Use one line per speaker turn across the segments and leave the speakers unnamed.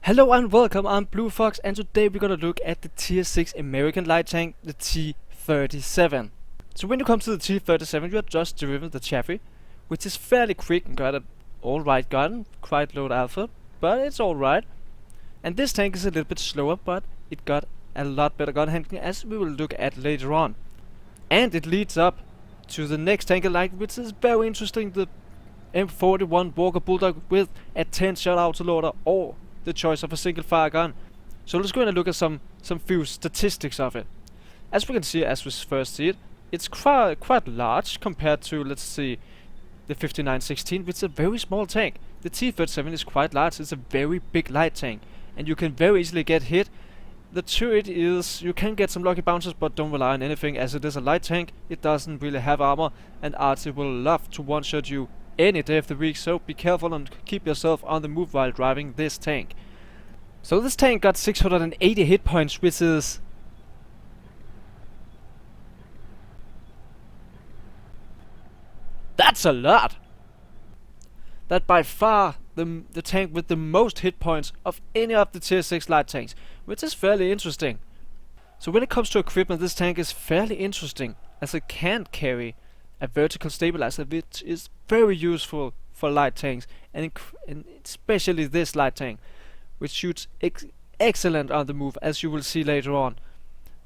Hello and welcome, I'm BlueFox, and today we're gonna look at the Tier 6 American light tank, the T37. So when you come to the T37, you are just driven the Chaffee, which is fairly quick and got an alright gun, quite low alpha, but it's alright. And this tank is a little bit slower, but it got a lot better gun handling, as we will look at later on. And it leads up to the next tank alike, which is very interesting, the M41 Walker Bulldog with a 10-shot autoloader or the choice of a single fire gun. So let's go in and look at some few statistics of it. As we can see, as we first see it, it's quite large compared to, let's see, the 5916, which is a very small tank. The T37 is quite large, it's a very big light tank, and you can very easily get hit. The turret is, you can get some lucky bounces, but don't rely on anything, as it is a light tank. It doesn't really have armor, and Artie will love to one-shot you any day of the week, so be careful and keep yourself on the move while driving this tank. So this tank got 680 hit points, which is that's a lot! That by far the tank with the most hit points of any of the tier 6 light tanks, which is fairly interesting. So when it comes to equipment, this tank is fairly interesting, as it can carry a vertical stabilizer, which is very useful for light tanks, and especially this light tank, which shoots excellent on the move, as you will see later on.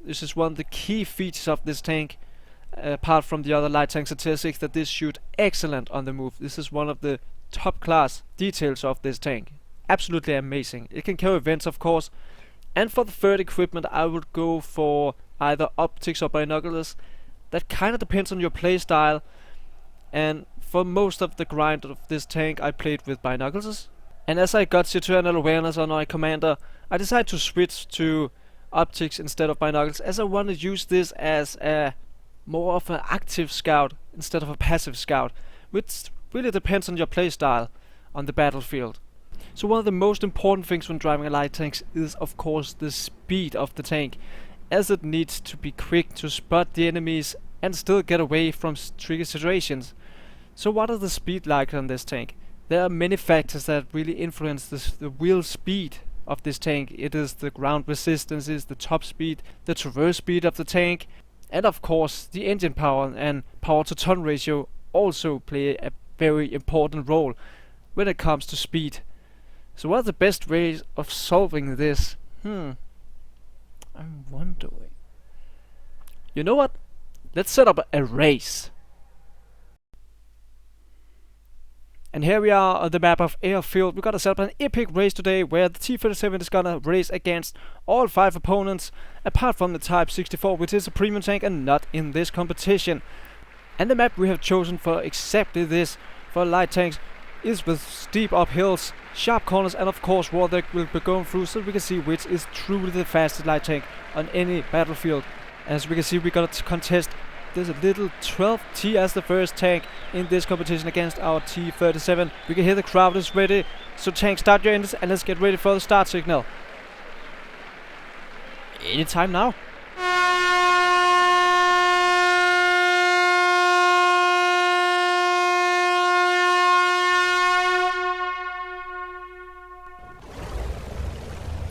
This is one of the key features of this tank, apart from the other light tanks at tier 6, that this shoots excellent on the move. This is one of the top class details of this tank. Absolutely amazing. It can carry vents, of course, and for the third equipment I would go for either optics or binoculars. That kind of depends on your playstyle, and for most of the grind of this tank I played with binoculars. And as I got situational awareness on my commander, I decided to switch to optics instead of binoculars, as I want to use this as a more of an active scout instead of a passive scout, which really depends on your playstyle on the battlefield. So one of the most important things when driving a light tank is of course the speed of the tank, as it needs to be quick to spot the enemies and still get away from tricky situations. So what is the speed like on this tank? There are many factors that really influence the wheel speed of this tank. It is the ground resistances, the top speed, the traverse speed of the tank, and of course the engine power and power to ton ratio also play a very important role when it comes to speed. So what are the best ways of solving this? I'm wondering. You know what? Let's set up a race. And here we are on the map of Airfield. We're gonna set up an epic race today, where the T37 is gonna race against all 5 opponents, apart from the Type 64, which is a premium tank and not in this competition. And the map we have chosen for exactly this, for light tanks, is with steep uphills, sharp corners, and of course water that will be going through, so we can see which is truly the fastest light tank on any battlefield. As we can see, we're gonna contest this little 12T as the first tank in this competition against our T37. We can hear the crowd is ready, so tank, start your engines and let's get ready for the start signal. Anytime now.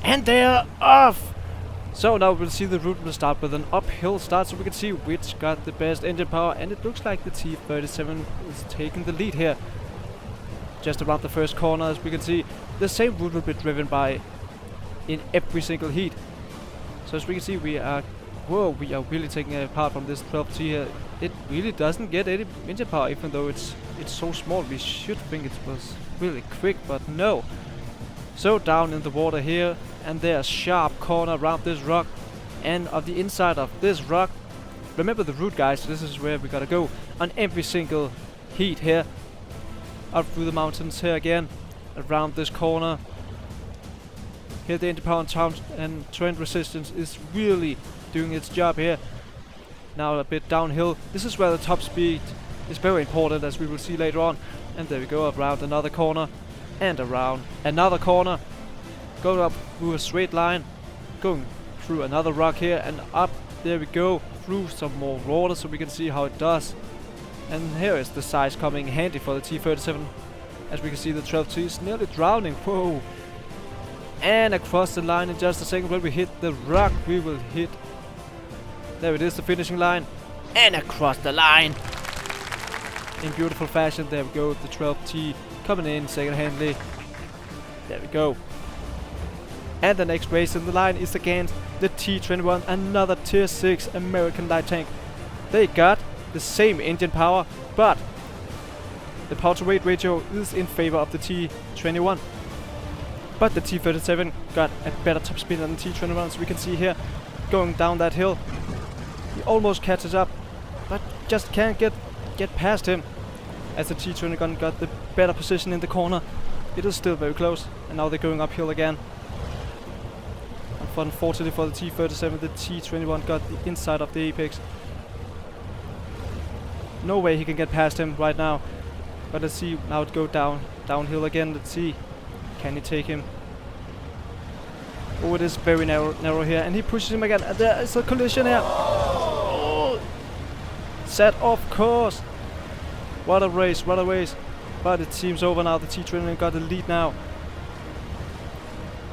And they're off! So now we'll see the route will start with an uphill start, so we can see which got the best engine power, and it looks like the T37 is taking the lead here. Just around the first corner, as we can see, the same route will be driven by in every single heat. So as we can see, we are really taking apart from this 12T here. It really doesn't get any engine power, even though it's so small. We should think it was really quick, but no. So down in the water here, and there's a sharp corner around this rock, and on the inside of this rock, remember the route guys, this is where we gotta go on every single heat here, up through the mountains here again, around this corner. Here the engine power and trend resistance is really doing its job here. Now a bit downhill, this is where the top speed is very important, as we will see later on. And there we go, around another corner, and around another corner, going up through a straight line, going through another rock here, and up, there we go, through some more water, so we can see how it does. And here is the size coming handy for the T37, As we can see, the 12T is nearly drowning. Whoa! And across the line in just a second. When we hit the rock, we will hit... There it is, the finishing line. And across the line! In beautiful fashion. There we go, the 12T coming in second-handly. There we go. And the next race in the line is against the T37, another tier 6 American light tank. They got the same engine power, but the power to weight ratio is in favor of the T21. But the T37 got a better top speed than the T21, as we can see here, going down that hill. He almost catches up, but just can't get past him, as the T21 got the better position in the corner. It is still very close, and now they're going uphill again. Unfortunately for the T37, the T21 got the inside of the apex. No way he can get past him right now. But let's see, now it go downhill again. Let's see, can he take him? Oh, it is very narrow here, and he pushes him again. And there is a collision here. Oh, set off course. What a race, what a race. But it seems over now. The T21 got the lead now.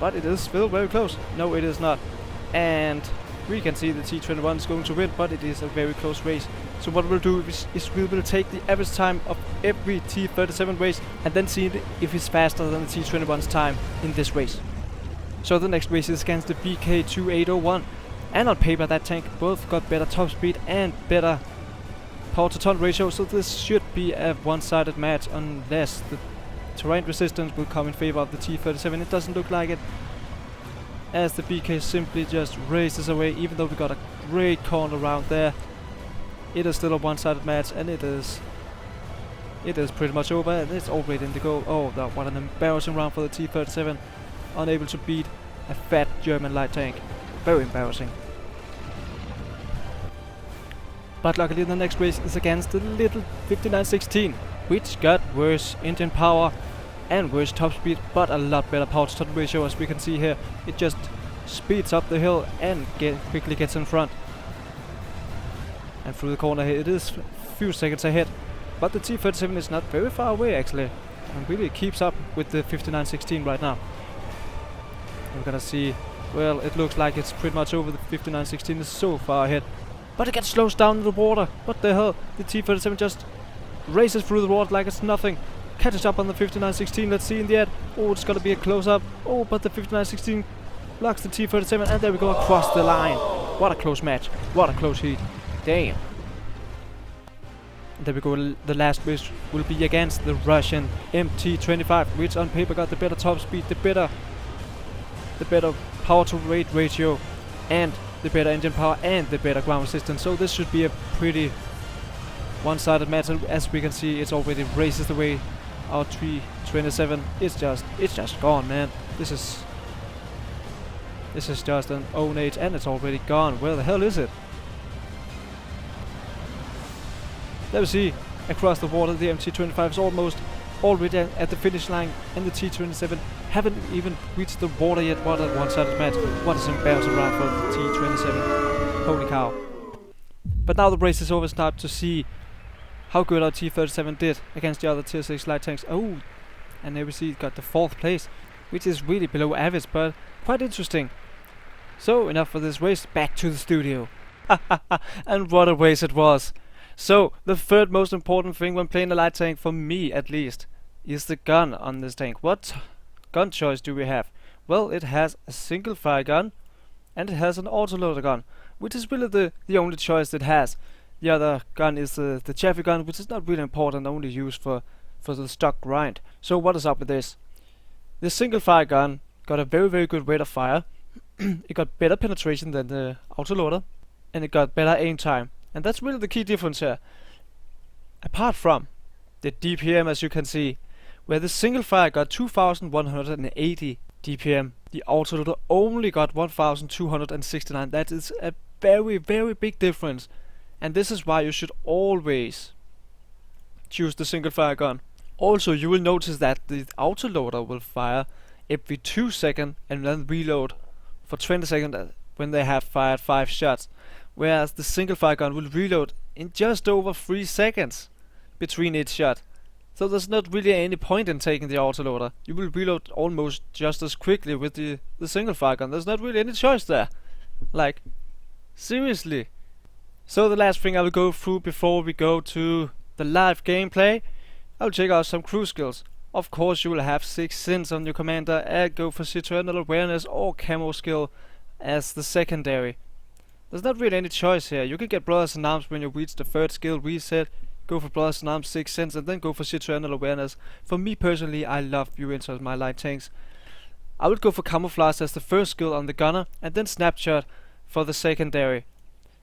But it is still very close. No, it is not. And we can see the T21 is going to win, but it is a very close race. So what we'll do is we will take the average time of every T37 race and then see if it's faster than the T21's time in this race. So the next race is against the BK2801. And on paper that tank both got better top speed and better power to ton ratio, so this should be a one-sided match unless the terrain resistance will come in favor of the T37. It doesn't look like it, as the BK simply just races away. Even though we got a great corner around there, it is still a one-sided match, and it is pretty much over, and it's already in the goal. Oh, what an embarrassing round for the T37, unable to beat a fat German light tank. Very embarrassing. But luckily the next race is against the little 5916, which got worse engine power and worse top speed, but a lot better power to ton ratio. As we can see here, it just speeds up the hill and quickly gets in front. And through the corner here, it is a few seconds ahead. But the T37 is not very far away actually, and really keeps up with the 5916 right now. We're gonna see, well, it looks like it's pretty much over. The 5916 is so far ahead. But it gets slows down in the water. What the hell? The T37 just races through the water like it's nothing. Catches up on the 5916. Let's see in the end. Oh, it's gonna be a close-up. Oh, but the 5916 blocks the T37, and there we go across the line. What a close match. What a close heat. Damn. And there we go. The last race will be against the Russian MT25, which on paper got the better top speed, the better power to weight ratio, and the better engine power and the better ground resistance. So this should be a pretty one-sided match. As we can see, it's already races away. Our T37 it's just gone, man. This is just an own age, and it's already gone. Where the hell is it? There we see across the water the MT25 is almost already at the finish line, and the T37 haven't even reached the water yet. What a one-sided match. What an embarrassing round for the T37. Holy cow. But now the race is over. It's time to see how good our T37 did against the other tier 6 light tanks. Oh, and there we see it got the 4th place, which is really below average, but quite interesting. So enough for this race, back to the studio. And what a race it was. So the third most important thing when playing a light tank, for me at least, is the gun on this tank. What gun choice do we have? Well, it has a single fire gun and it has an autoloader gun, which is really the only choice it has. The other gun is the Chaffee gun, which is not really important, only used for the stock grind. So what is up with this? The single fire gun got a very good rate of fire. It got better penetration than the autoloader, and it got better aim time. And that's really the key difference here. Apart from the DPM, as you can see, where the single fire got 2180 DPM, the autoloader only got 1269. That is a very big difference. And this is why you should always choose the single fire gun. Also, you will notice that the autoloader will fire every 2 seconds and then reload for 20 seconds when they have fired 5 shots. Whereas the single fire gun will reload in just over 3 seconds between each shot. So there's not really any point in taking the autoloader. You will reload almost just as quickly with the single fire gun. There's not really any choice there. Like, seriously. So the last thing I will go through before we go to the live gameplay, I will check out some crew skills. Of course you will have 6 sins on your commander and go for situational awareness or camo skill as the secondary. There's not really any choice here. You can get Brothers in Arms when you reach the 3rd skill reset, go for Brothers in Arms 6 sins and then go for situational awareness. For me personally, I love view into my light tanks. I would go for camouflage as the 1st skill on the gunner and then snapshot for the secondary.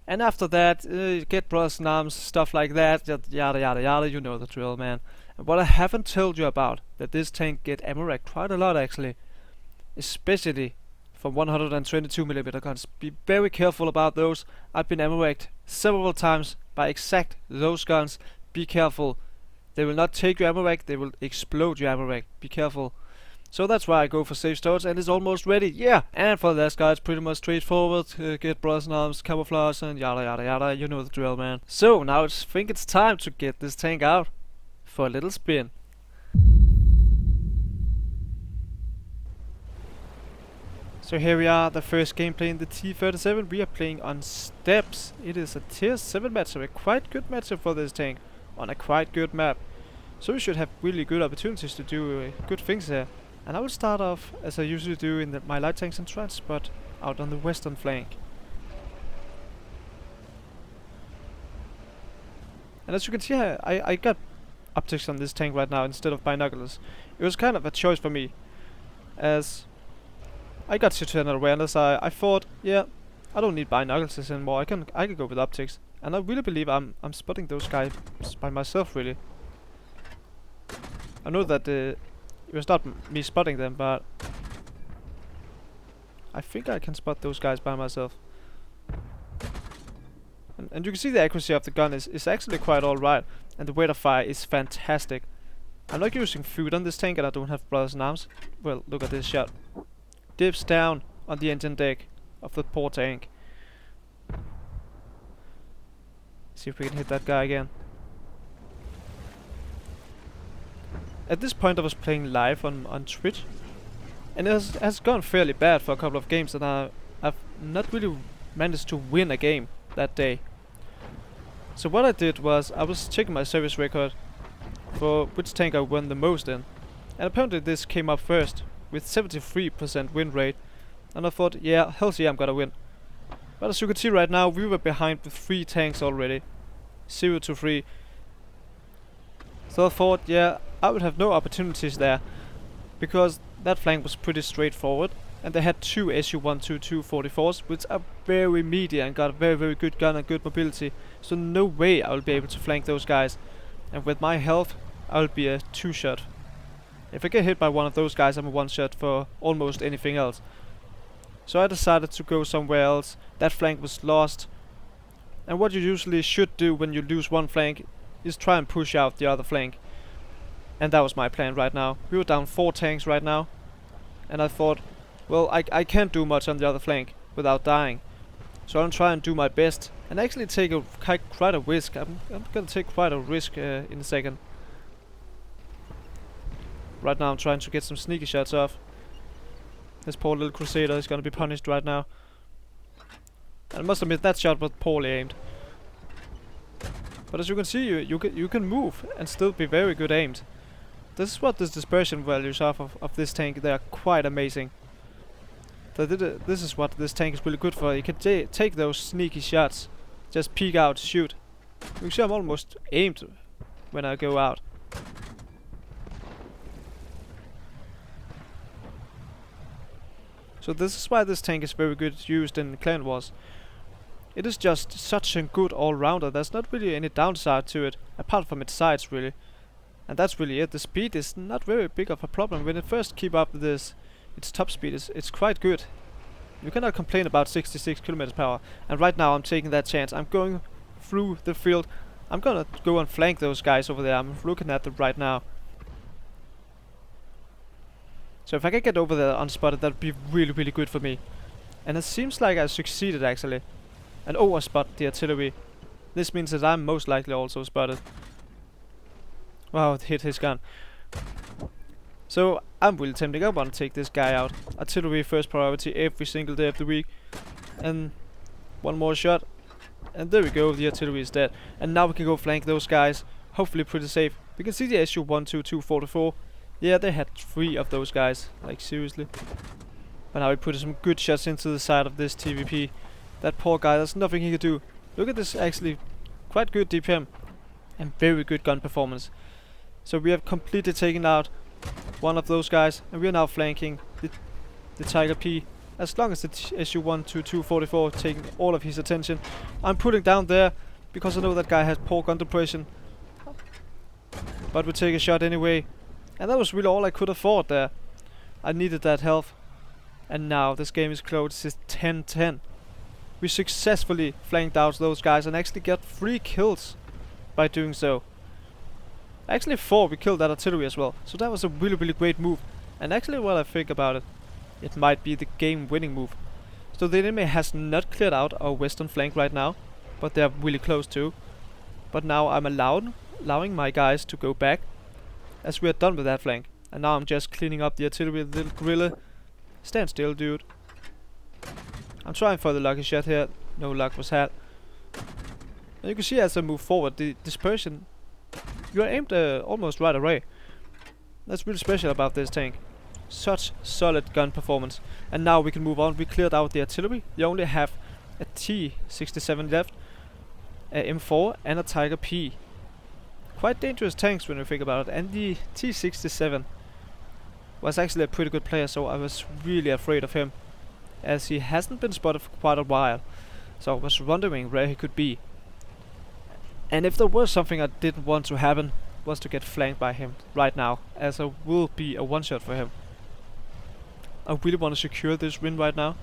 And after that, get Brothers in Arms, stuff like that, yada yada yada, you know the drill, man. And what I haven't told you about, that this tank get ammo racked quite a lot actually. Especially from 122mm guns. Be very careful about those. I've been ammo racked several times by exact those guns. Be careful. They will not take your ammo rack, they will explode your ammo rack. Be careful. So that's why I go for safe storage and it's almost ready, yeah! And for this guy it's pretty much straightforward, get Brothers in Arms, camouflage and yada yada yada, you know the drill, man. So now I think it's time to get this tank out for a little spin. So here we are, the first gameplay in the T37. We are playing on steps. It is a tier 7 matchup, a quite good matchup for this tank on a quite good map. So we should have really good opportunities to do good things here. And I will start off as I usually do in my light tanks and transport out on the western flank. And as you can see here, I got optics on this tank right now instead of binoculars. It was kind of a choice for me, as I got situational awareness. I thought, yeah, I don't need binoculars anymore. I can go with optics, and I really believe I'm spotting those guys by myself. Really, I know that it was not me spotting them, but I think I can spot those guys by myself. And you can see the accuracy of the gun is actually quite alright, and the rate of fire is fantastic. I'm not using food on this tank and I don't have Brothers in Arms. Well, look at this shot. Dips down on the engine deck of the poor tank. See if we can hit that guy again. At this point I was playing live on Twitch, and it has gone fairly bad for a couple of games, and I've not really managed to win a game that day. So what I did was I was checking my service record for which tank I won the most in, and apparently this came up first with 73% win rate, and I thought, yeah, hell yeah, I'm gonna win. But as you can see right now, we were behind with 3 tanks already, 0-3. So I thought, yeah, I would have no opportunities there, because that flank was pretty straightforward, and they had 2 SU-122 44s, which are very meaty and got a very good gun and good mobility, so no way I will be able to flank those guys. And with my health, I will be a 2-shot. If I get hit by one of those guys, I'm a 1-shot for almost anything else. So I decided to go somewhere else. That flank was lost, and what you usually should do when you lose one flank is try and push out the other flank. And that was my plan right now. We were down 4 tanks right now, and I thought, well, I can't do much on the other flank without dying. So I'll try and do my best and actually take quite a risk. I'm gonna take quite a risk in a second. Right now I'm trying to get some sneaky shots off. This poor little Crusader is gonna be punished right now. And I must admit that shot was poorly aimed. But as you can see, you can move and still be very good aimed. This is what the dispersion values are of this tank. They are quite amazing. This is what this tank is really good for. You can take those sneaky shots, just peek out, shoot. You can see I'm almost aimed when I go out. So this is why this tank is very good used in Clan Wars. It is just such a good all-rounder. There's not really any downside to it, apart from its sides really. And that's really it. The speed is not very big of a problem. When it first keep up with this, its top speed it's quite good. You cannot complain about 66 km/h. And right now I'm taking that chance. I'm going through the field. I'm gonna go and flank those guys over there. I'm looking at them right now. So if I can get over there unspotted, that would be really good for me. And it seems like I succeeded actually. And overspot the artillery. This means that I'm most likely also spotted. Wow, it hit his gun. So I'm really tempting. I want to take this guy out. Artillery first priority every single day of the week. And one more shot. And there we go, the artillery is dead. And now we can go flank those guys. Hopefully pretty safe. We can see the SU-122-44. Yeah, they had 3 of those guys. Like, seriously. But now we put some good shots into the side of this TVP. That poor guy, there's nothing he could do. Look at this, actually. Quite good DPM. And very good gun performance. So we have completely taken out one of those guys. And we are now flanking the Tiger P. As long as the SU-122-44 taking all of his attention. I'm putting down there because I know that guy has poor gun depression. But we take a shot anyway. And that was really all I could afford there. I needed that health. And now this game is closed. It's 10-10. We successfully flanked out those guys and actually got 3 kills by doing so. Actually 4, we killed that artillery as well. So that was a really, really great move. And actually, while I think about it, it might be the game-winning move. So the enemy has not cleared out our western flank right now, but they're really close to. But now I'm allowing my guys to go back, as we are done with that flank. And now I'm just cleaning up the artillery, the little gorilla. Stand still, dude. I'm trying for the lucky shot here. No luck was had. And you can see as I move forward, the dispersion, you are aimed almost right away. That's really special about this tank. Such solid gun performance. And now we can move on. We cleared out the artillery. You only have a T37 left, a M4 and a Tiger P. Quite dangerous tanks when you think about it. And the T37 was actually a pretty good player, so I was really afraid of him, as he hasn't been spotted for quite a while. So I was wondering where he could be. And if there was something I didn't want to happen, was to get flanked by him right now, as I will be a one-shot for him. I really want to secure this win right now.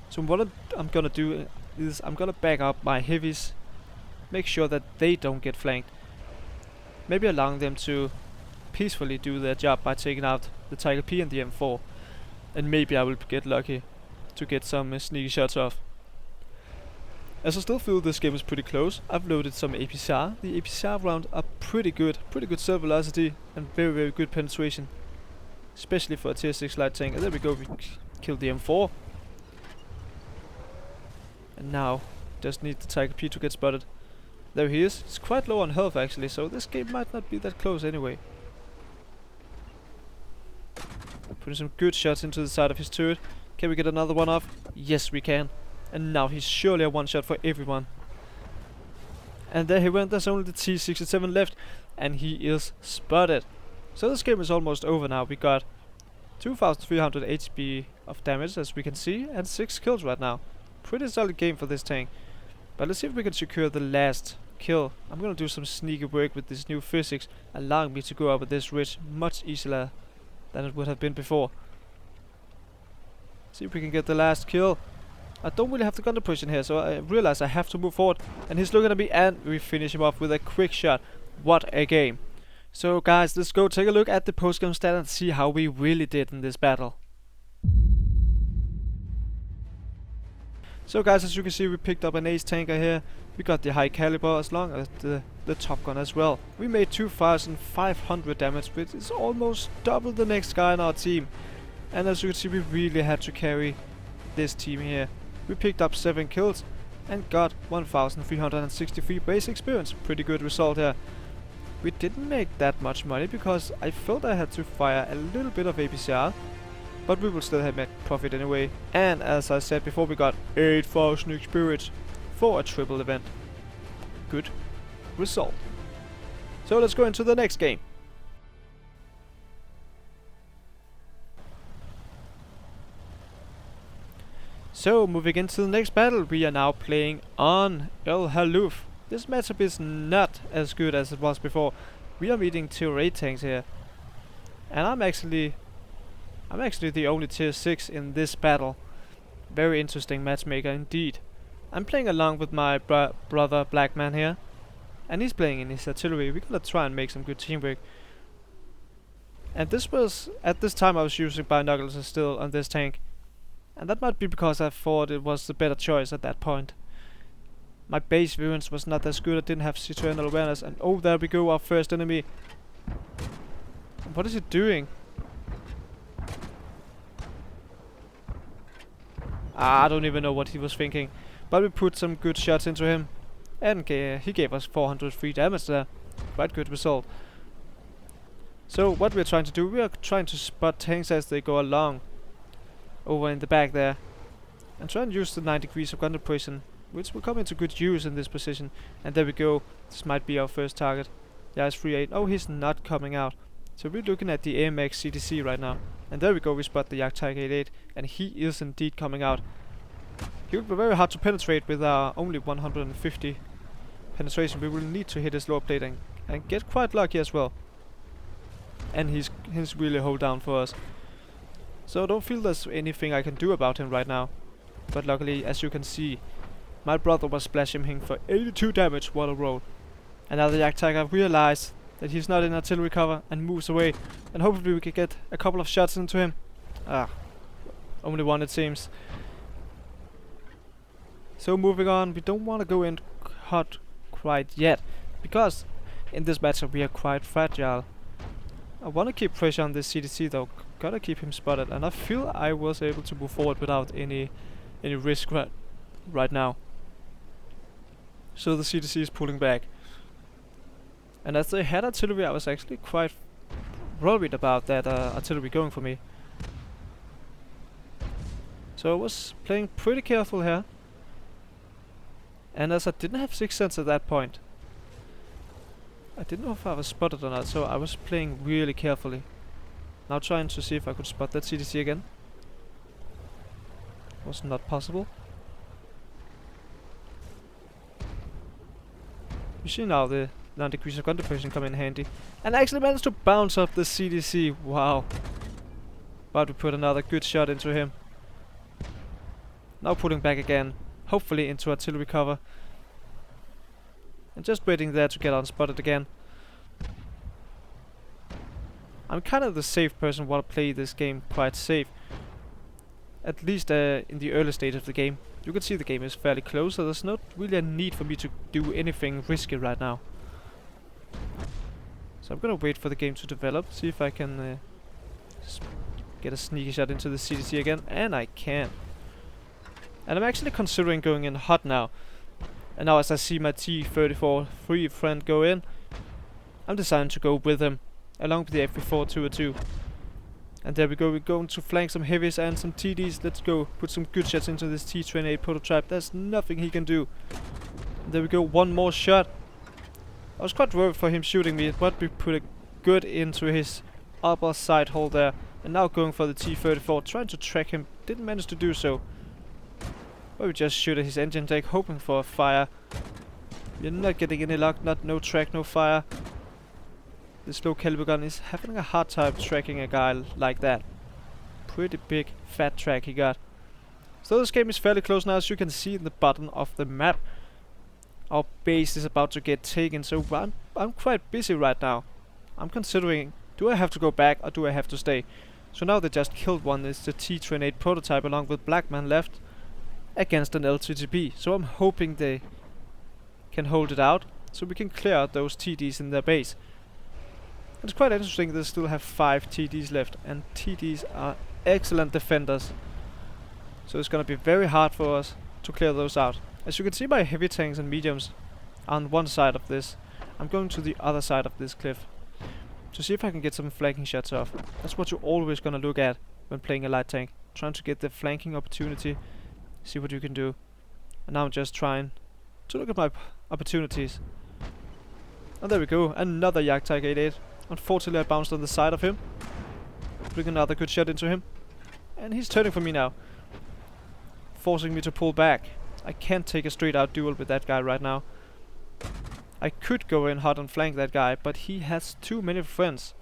So what I'm gonna do is I'm gonna back up my heavies, make sure that they don't get flanked. Maybe allowing them to peacefully do their job by taking out the Tiger P and the M4. And maybe I will get lucky to get some sneaky shots off. As I still feel this game is pretty close, I've loaded some APCR. The APCR round are pretty good cell velocity and very, very good penetration. Especially for a tier 6 light tank. And there we go, we killed the M4. And now, just need the Tiger P to get spotted. There he is. He's quite low on health actually, so this game might not be that close anyway. Putting some good shots into the side of his turret. Can we get another one off? Yes, we can. And now he's surely a one-shot for everyone. And there he went. There's only the T67 left. And he is spotted. So this game is almost over now. We got 2300 HP of damage, as we can see, and 6 kills right now. Pretty solid game for this tank. But let's see if we can secure the last kill. I'm gonna do some sneaky work with this new physics, allowing me to go over this ridge much easier than it would have been before. See if we can get the last kill. I don't really have the gun depression here, so I realize I have to move forward. And he's looking at me, and we finish him off with a quick shot. What a game. So guys, let's go take a look at the post-game stat and see how we really did in this battle. So guys, as you can see, we picked up an ace tanker here. We got the high caliber as long as the top gun as well. We made 2500 damage, which is almost double the next guy in our team. And as you can see, we really had to carry this team here. We picked up 7 kills and got 1363 base experience. Pretty good result here. We didn't make that much money because I felt I had to fire a little bit of APCR, but we will still have made profit anyway. And as I said before, we got 8000 experience for a triple event. Good result. So let's go into the next game. So moving into the next battle, we are now playing on El Haluf. This matchup is not as good as it was before. We are meeting tier 8 tanks here. And I'm actually the only tier 6 in this battle. Very interesting matchmaker indeed. I'm playing along with my brother Blackman here. And he's playing in his artillery. We're gonna try and make some good teamwork. And this was, at this time I was using binoculars still on this tank. And that might be because I thought it was the better choice at that point. My base variance was not as good, I didn't have situational awareness, and oh, there we go, our first enemy. What is he doing? I don't even know what he was thinking. But we put some good shots into him. And he gave us 403 damage there. Quite good result. So what we're trying to do, we are trying to spot tanks as they go along. Over in the back there. And try and use the 9 degrees of gun depression, which will come into good use in this position. And there we go. This might be our first target. Yeah, it's 3-8. Oh, he's not coming out. So we're looking at the AMX CDC right now. And there we go, we spot the Jagdtiger 88. And he is indeed coming out. He will be very hard to penetrate with our only 150 penetration. We will need to hit his lower plate and get quite lucky as well. And he's really hold down for us. So I don't feel there's anything I can do about him right now. But luckily, as you can see, my brother was splashing him for 82 damage. What a roll. And now the Jagdtiger realized that he's not in artillery cover and moves away. And hopefully we can get a couple of shots into him. Only one it seems. So moving on, we don't want to go in hot quite yet. Because in this matchup we are quite fragile. I want to keep pressure on this CDC though. Gotta keep him spotted. And I feel I was able to move forward without any risk right now. So the CDC is pulling back. And as they had artillery, I was actually quite worried about that artillery going for me. So I was playing pretty careful here. And as I didn't have 6th sense at that point, I didn't know if I was spotted or not, so I was playing really carefully. Now trying to see if I could spot that CDC again. Was not possible. You see now the 9 degrees of gun depression come in handy. And I actually managed to bounce off the CDC. Wow. But we put another good shot into him. Now pulling back again. Hopefully into artillery cover. And just waiting there to get unspotted again. I'm kind of the safe person, want to play this game quite safe. At least in the early stage of the game. You can see the game is fairly close, so there's not really a need for me to do anything risky right now. So I'm gonna wait for the game to develop, see if I can get a sneaky shot into the CDC again, and I can. And I'm actually considering going in hot now. And now as I see my T37 free friend go in, I'm deciding to go with him, along with the FV4 202. And there we go, we're going to flank some heavies and some TDs. Let's go, put some good shots into this T38 prototype. There's nothing he can do. And there we go, one more shot. I was quite worried for him shooting me, but we put a good into his upper side hole there. And now going for the T34, trying to track him. Didn't manage to do so. But we just shoot at his engine deck, hoping for a fire. We're not getting any luck, no track, no fire. This low caliber gun is having a hard time tracking a guy like that. Pretty big fat track he got. So this game is fairly close now, as you can see in the bottom of the map. Our base is about to get taken, so I'm quite busy right now. I'm considering, do I have to go back or do I have to stay? So now they just killed one. It's the T38 prototype along with Blackman left against an LTTB. So I'm hoping they can hold it out so we can clear out those TDs in their base. It's quite interesting they still have 5 TDs left, and TDs are excellent defenders. So it's gonna be very hard for us to clear those out. As you can see, my heavy tanks and mediums are on one side of this. I'm going to the other side of this cliff to see if I can get some flanking shots off. That's what you're always gonna look at when playing a light tank. Trying to get the flanking opportunity, see what you can do. And now I'm just trying to look at my opportunities. And there we go, another Jagdtiger 88. Unfortunately I bounced on the side of him. Bring another good shot into him. And he's turning for me now, forcing me to pull back. I can't take a straight out duel with that guy right now. I could go in hot and flank that guy, but he has too many friends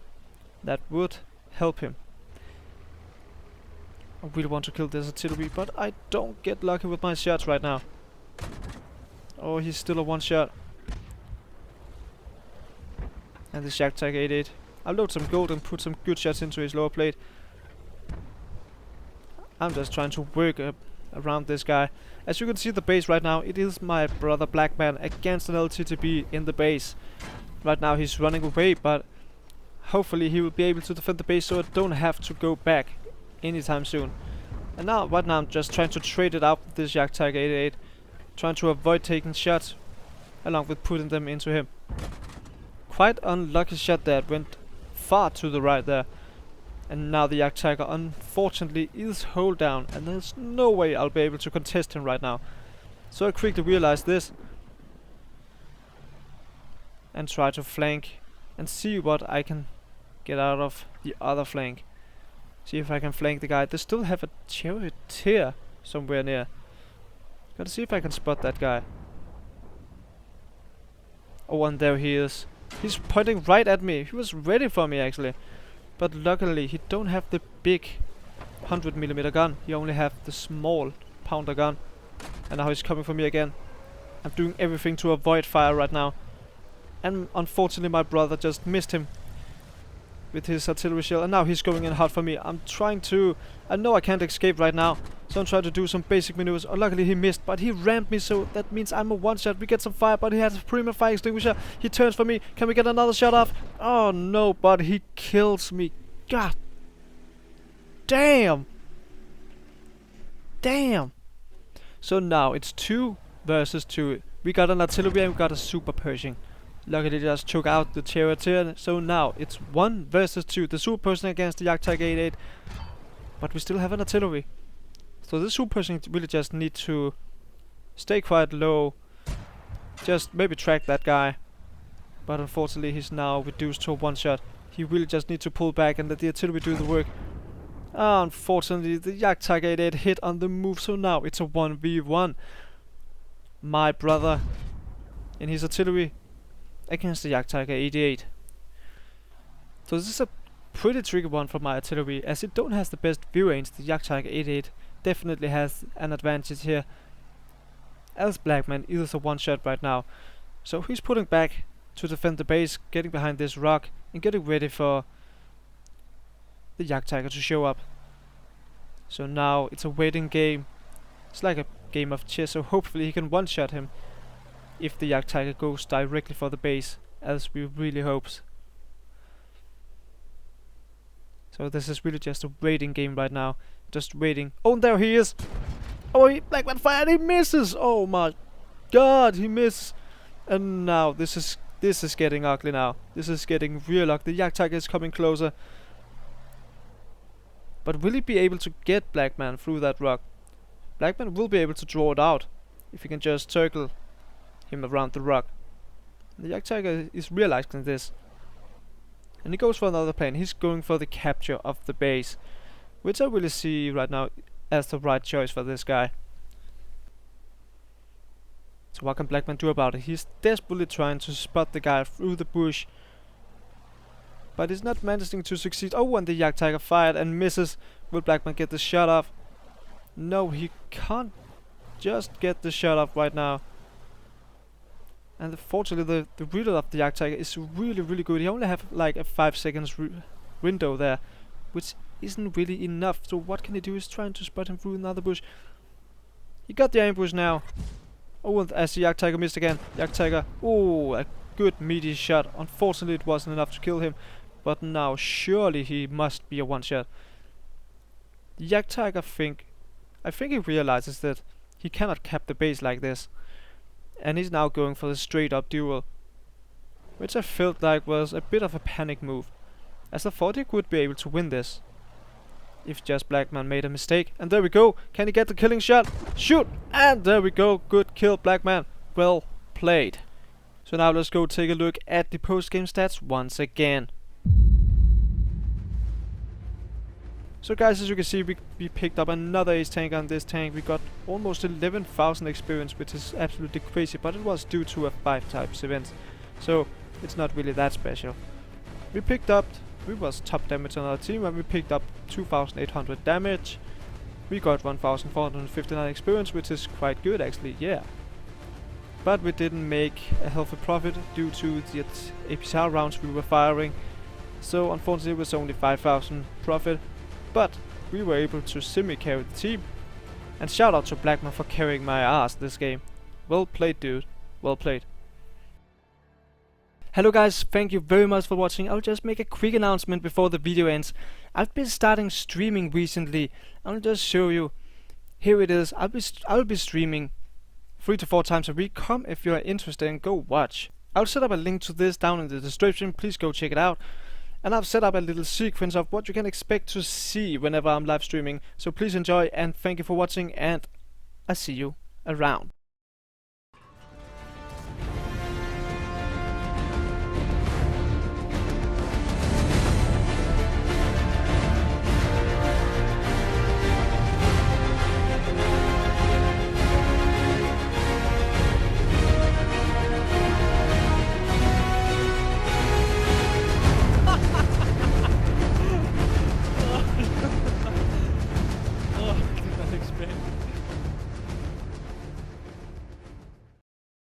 that would help him. I really want to kill this artillery, but I don't get lucky with my shots right now. Oh, he's still a one shot. And this Jagdtiger 88. I'll load some gold and put some good shots into his lower plate. I'm just trying to work around this guy. As you can see the base right now, it is my brother Blackman against an LTTB in the base. Right now he's running away, but hopefully he will be able to defend the base so I don't have to go back anytime soon. And now, right now I'm just trying to trade it out with this Jagdtiger 88. Trying to avoid taking shots, along with putting them into him. Quite unlucky shot that went far to the right there. And now the Jagdtiger unfortunately is hold down, and there's no way I'll be able to contest him right now. So I quickly realized this. And try to flank and see what I can get out of the other flank. See if I can flank the guy. They still have a charioteer somewhere near. Gotta see if I can spot that guy. Oh, and there he is. He's pointing right at me. He was ready for me actually. But luckily he don't have the big 100mm gun. He only have the small pounder gun. And now he's coming for me again. I'm doing everything to avoid fire right now. And unfortunately my brother just missed him with his artillery shell, and now he's going in hard for me. I'm trying to... I know I can't escape right now, so I'm trying to do some basic maneuvers. Oh, luckily he missed, but he rammed me, so that means I'm a one-shot. We get some fire, but he has a premium fire extinguisher. He turns for me. Can we get another shot off? Oh no, but he kills me. God damn. Damn. So now it's 2 versus 2. We got an artillery and we got a super Pershing. Luckily just took out the charioteer, so now it's 1 versus 2. The super Pershing against the Jagdtiger 88. But we still have an artillery. So this super Pershing really just need to stay quite low. Just maybe track that guy. But unfortunately he's now reduced to a 1-shot. He really just need to pull back and let the artillery do the work. Unfortunately the Jagdtiger 88 hit on the move, so now it's a 1v1. My brother in his artillery against the Jagdtiger 88. So this is a pretty tricky one for my artillery, as it don't has the best view range. The Jagdtiger 88 definitely has an advantage here, as Blackman is a 1-shot right now. So he's putting back to defend the base, getting behind this rock and getting ready for the Jagdtiger to show up. So now it's a waiting game. It's like a game of chess, so hopefully he can 1-shot him if the Jagdtiger goes directly for the base, as we really hopes. So this is really just a waiting game right now. Just waiting. Oh, there he is! Oh, Blackman fired, he misses! Oh my god, he misses! And now this is getting ugly now. This is getting real ugly. The Jagdtiger is coming closer. But will he be able to get Blackman through that rock? Blackman will be able to draw it out if he can just circle him around the rock. The Jagdtiger is realizing this, and he goes for another plan. He's going for the capture of the base, which I really see right now as the right choice for this guy. So what can Blackman do about it? He's desperately trying to spot the guy through the bush, but he's not managing to succeed. Oh, and the Jagdtiger fired and misses. Will Blackman get the shot off? No, he can't just get the shot off right now. And unfortunately the reload of the Jagdtiger is really good. He only have like a 5 seconds window there, which isn't really enough. So what can he do? He's trying to spot him through another bush. He got the ambush now. Oh, and as the Jagdtiger missed again. Jagdtiger, oh, a good meaty shot. Unfortunately it wasn't enough to kill him, but now surely he must be a 1-shot. The Jagdtiger I think he realizes that he cannot cap the base like this, and he's now going for the straight up duel, which I felt like was a bit of a panic move, as I thought he would be able to win this if just Blackman made a mistake. And there we go. Can he get the killing shot? Shoot! And there we go. Good kill, Blackman. Well played. So now let's go take a look at the post-game stats once again. So guys, as you can see, we picked up another ace tank on this tank. We got almost 11,000 experience, which is absolutely crazy, but it was due to a 5 types event, so it's not really that special. We was top damage on our team, and we picked up 2,800 damage. We got 1,459 experience, which is quite good actually, yeah. But we didn't make a healthy profit due to the APCR rounds we were firing, so unfortunately it was only 5,000 profit. But we were able to semi-carry the team, and shout out to Blackman for carrying my ass this game. Well played, dude. Well played. Hello guys, thank you very much for watching. I'll just make a quick announcement before the video ends. I've been starting streaming recently. I'll just show you. Here it is. I'll be streaming 3 to 4 times a week. Come if you are interested and go watch. I'll set up a link to this down in the description. Please go check it out. And I've set up a little sequence of what you can expect to see whenever I'm live streaming. So please enjoy and thank you for watching, and I see you around.